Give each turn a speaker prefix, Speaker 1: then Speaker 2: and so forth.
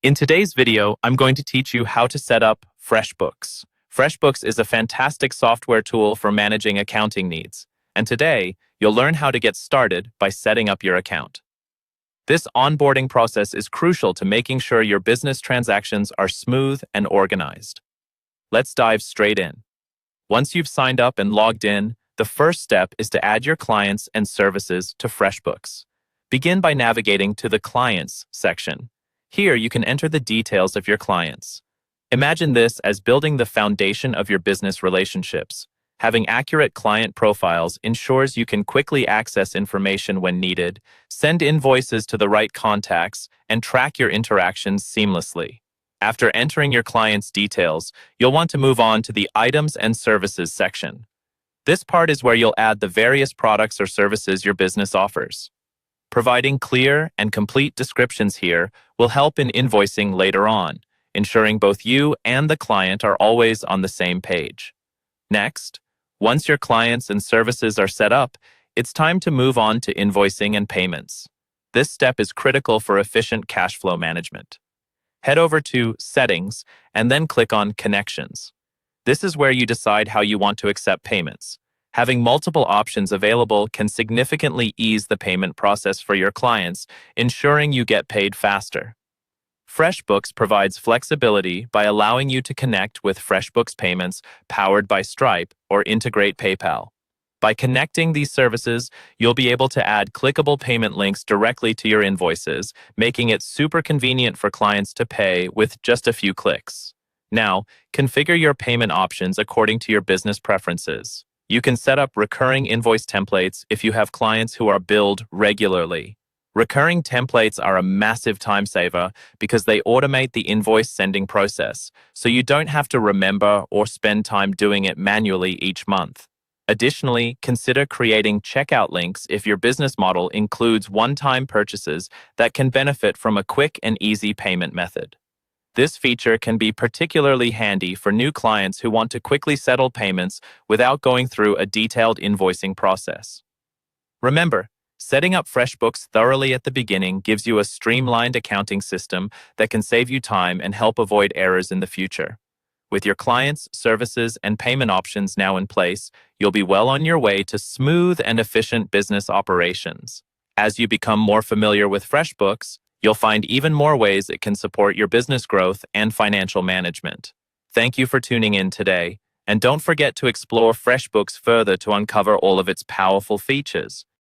Speaker 1: In today's video, I'm going to teach you how to set up FreshBooks. FreshBooks is a fantastic software tool for managing accounting needs, and today, you'll learn how to get started by setting up your account. This onboarding process is crucial to making sure your business transactions are smooth and organized. Let's dive straight in. Once you've signed up and logged in, the first step is to add your clients and services to FreshBooks. Begin by navigating to the Clients section. Here, you can enter the details of your clients. Imagine this as building the foundation of your business relationships. Having accurate client profiles ensures you can quickly access information when needed, send invoices to the right contacts, and track your interactions seamlessly. After entering your client's details, you'll want to move on to the Items and Services section. This part is where you'll add the various products or services your business offers. Providing clear and complete descriptions here will help in invoicing later on, ensuring both you and the client are always on the same page. Next, once your clients and services are set up, it's time to move on to invoicing and payments. This step is critical for efficient cash flow management. Head over to Settings and then click on Connections. This is where you decide how you want to accept payments. Having multiple options available can significantly ease the payment process for your clients, ensuring you get paid faster. FreshBooks provides flexibility by allowing you to connect with FreshBooks payments powered by Stripe or integrate PayPal. By connecting these services, you'll be able to add clickable payment links directly to your invoices, making it super convenient for clients to pay with just a few clicks. Now, configure your payment options according to your business preferences. You can set up recurring invoice templates if you have clients who are billed regularly. Recurring templates are a massive time saver because they automate the invoice sending process, so you don't have to remember or spend time doing it manually each month. Additionally, consider creating checkout links if your business model includes one-time purchases that can benefit from a quick and easy payment method. This feature can be particularly handy for new clients who want to quickly settle payments without going through a detailed invoicing process. Remember, setting up FreshBooks thoroughly at the beginning gives you a streamlined accounting system that can save you time and help avoid errors in the future. With your clients, services, and payment options now in place, you'll be well on your way to smooth and efficient business operations. As you become more familiar with FreshBooks, you'll find even more ways it can support your business growth and financial management. Thank you for tuning in today, and don't forget to explore FreshBooks further to uncover all of its powerful features.